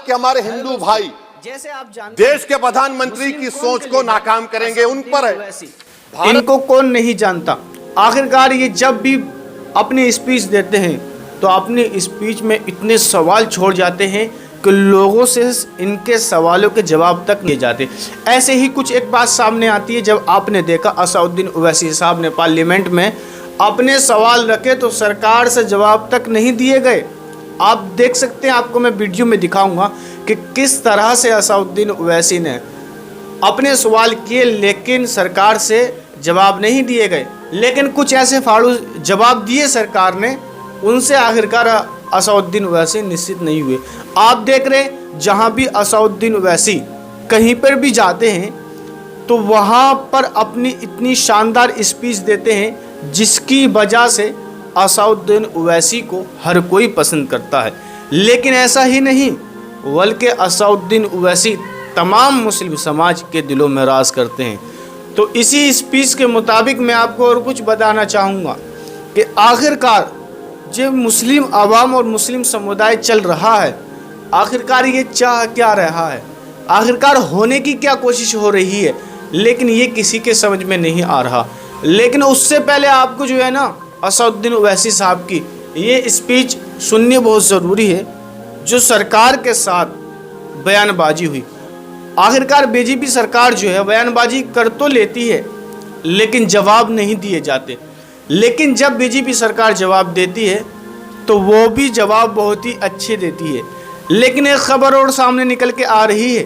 कि हमारे हिंदू भाई जैसे आप जानते देश के प्रधानमंत्री की सोच को नाकाम करेंगे, उन पर है। इनको कौन नहीं जानता। आखिरकार ये जब भी अपनी स्पीच देते हैं तो अपनी स्पीच में इतने सवाल छोड़ जाते हैं कि लोगों से इनके सवालों के जवाब तक नहीं जाते। ऐसे ही कुछ एक बात सामने आती है जब आपने देखा असदुद्दीन ओवैसी साहब ने पार्लियामेंट में अपने सवाल रखे तो सरकार से जवाब तक नहीं दिए गए। आप देख सकते हैं, आपको मैं वीडियो में दिखाऊंगा कि किस तरह से असदुद्दीन ओवैसी ने अपने सवाल किए लेकिन सरकार से जवाब नहीं दिए गए। लेकिन कुछ ऐसे फाड़ू जवाब दिए सरकार ने, उनसे आखिरकार असदुद्दीन ओवैसी निश्चित नहीं हुए। आप देख रहे हैं जहां भी असदुद्दीन ओवैसी कहीं पर भी जाते हैं तो वहां पर अपनी इतनी शानदार स्पीच देते हैं जिसकी वजह से असदुद्दीन ओवैसी को हर कोई पसंद करता है। लेकिन ऐसा ही नहीं, बल्कि असदुद्दीन ओवैसी तमाम मुस्लिम समाज के दिलों में राज करते हैं। तो इसी स्पीच के मुताबिक मैं आपको और कुछ बताना चाहूँगा कि आखिरकार जो मुस्लिम आवाम और मुस्लिम समुदाय चल रहा है, आखिरकार ये चाह क्या रहा है, आखिरकार होने की क्या कोशिश हो रही है, लेकिन ये किसी के समझ में नहीं आ रहा। लेकिन उससे पहले आपको जो है ना असदुद्दीन ओवैसी साहब की ये स्पीच सुननी बहुत ज़रूरी है जो सरकार के साथ बयानबाजी हुई। आखिरकार बीजेपी सरकार जो है बयानबाजी कर तो लेती है लेकिन जवाब नहीं दिए जाते। लेकिन जब बीजेपी सरकार जवाब देती है तो वो भी जवाब बहुत ही अच्छे देती है। लेकिन एक खबर और सामने निकल के आ रही है।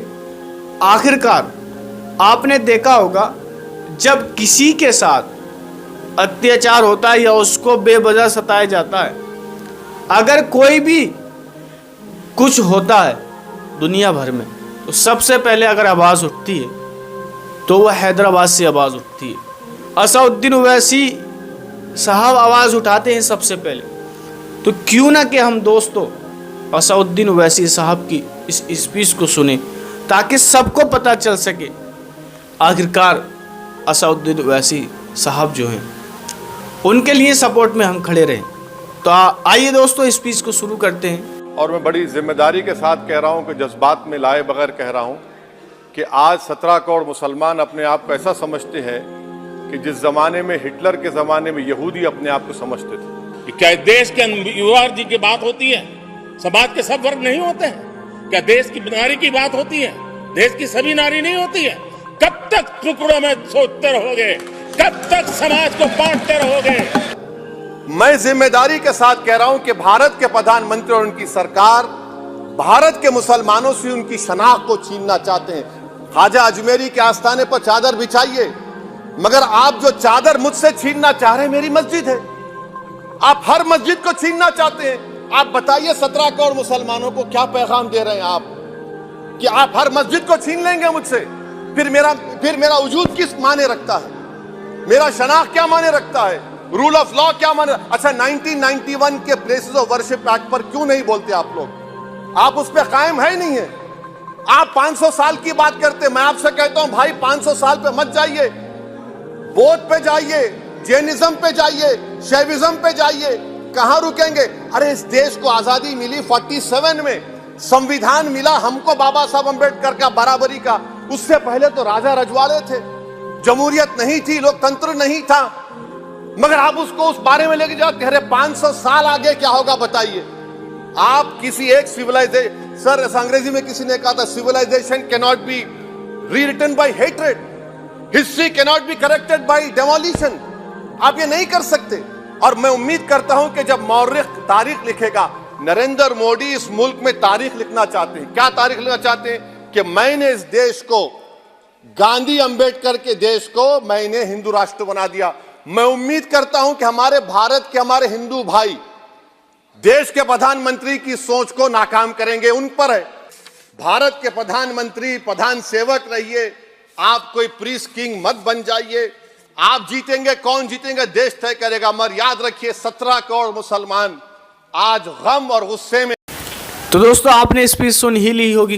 आखिरकार आपने देखा होगा जब किसी के साथ अत्याचार होता है या उसको बेवजह सताया जाता है, अगर कोई भी कुछ होता है दुनिया भर में तो सबसे पहले अगर आवाज़ उठती है तो वह हैदराबाद से आवाज़ उठती है। असदुद्दीन ओवैसी साहब आवाज़ उठाते हैं सबसे पहले। तो क्यों ना कि हम दोस्तों असदुद्दीन ओवैसी साहब की इस स्पीच को सुने ताकि सबको पता चल सके आखिरकार असदुद्दीन ओवैसी साहब जो हैं उनके लिए सपोर्ट में हम खड़े रहें। तो आइए दोस्तों स्पीच को शुरू करते हैं। और मैं बड़ी जिम्मेदारी के साथ कह रहा हूं कि जज्बात में लाए बगैर कह रहा हूं कि आज 17 करोड़ मुसलमान अपने आप को ऐसा समझते हैं कि जिस जमाने में हिटलर के जमाने में यहूदी अपने आप को समझते थे। क्या देश के युवा जी की बात होती है? समाज के सब वर्ग नहीं होते हैं? क्या देश की नारी की बात होती है? देश की सभी नारी नहीं होती है? कब तक टुकड़ों में सोचते रहोगे? कब तक समाज को बांटते रहोगे? मैं जिम्मेदारी के साथ कह रहा हूं कि भारत के प्रधानमंत्री और उनकी सरकार भारत के मुसलमानों से उनकी शनाख्त को छीनना चाहते हैं। ख्वाजा अजमेरी के आस्थाने पर चादर बिछाइए, मगर आप जो चादर मुझसे छीनना चाह रहे हैं मेरी मस्जिद है। आप हर मस्जिद को छीनना चाहते हैं। आप बताइए 17 करोड़ मुसलमानों को क्या पैगाम दे रहे हैं आप कि आप हर मस्जिद को छीन लेंगे मुझसे? फिर मेरा वजूद किस माने रखता है? मेरा शनाख्त क्या माने रखता है? रूल ऑफ लॉ क्या माने? अच्छा, 1991 के प्लेसेस ऑफ वर्शिप एक्ट पर क्यों नहीं बोलते आप लोग? आप उस पर कायम है नहीं है। आप 500 साल की बात करते। मैं आपसे कहता हूं भाई 500 साल पे मत जाइए, बौद्ध पे जाइए, जैनिज्म पे जाइए, शैविज्म पे जाइए। कहां रुकेंगे? अरे इस देश को आजादी मिली 47 में, संविधान मिला हमको बाबा साहब अम्बेडकर का बराबरी का। उससे पहले तो राजा रजवाड़े थे, जमहूरियत नहीं थी, लोकतंत्र नहीं था। मगर आप उसको उस बारे में लेके जाओ, कह रहे 500 साल आगे क्या होगा बताइए। आप किसी एक सिविलाइजेशन, सर अंग्रेजी में किसी ने कहा था civilisation can not be rewritten by hatred, history can not be corrected by demolition. आप ये नहीं कर सकते। और मैं उम्मीद करता हूं कि जब मौर्य तारीख लिखेगा, नरेंद्र मोदी इस मुल्क में तारीख लिखना चाहते हैं। क्या तारीख लिखना चाहते हैं? कि मैंने इस देश को, गांधी अंबेडकर के देश को मैंने हिंदू राष्ट्र बना दिया। मैं उम्मीद करता हूं कि हमारे भारत के हमारे हिंदू भाई देश के प्रधानमंत्री की सोच को नाकाम करेंगे, उन पर है। भारत के प्रधानमंत्री प्रधान सेवक रहिए, आप कोई प्रीस्ट किंग मत बन जाइए। आप जीतेंगे, कौन जीतेंगे देश तय करेगा। मगर याद रखिए 17 करोड़ मुसलमान आज गम और गुस्से में। तो दोस्तों आपने स्पीच सुन ही ली होगी,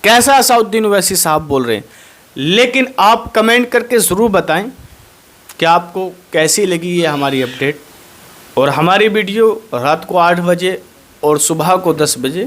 कैसा असदुद्दीन ओवैसी साहब बोल रहे हैं। लेकिन आप कमेंट करके ज़रूर बताएं कि आपको कैसी लगी ये हमारी अपडेट। और हमारी वीडियो रात को 8 बजे और सुबह को 10 बजे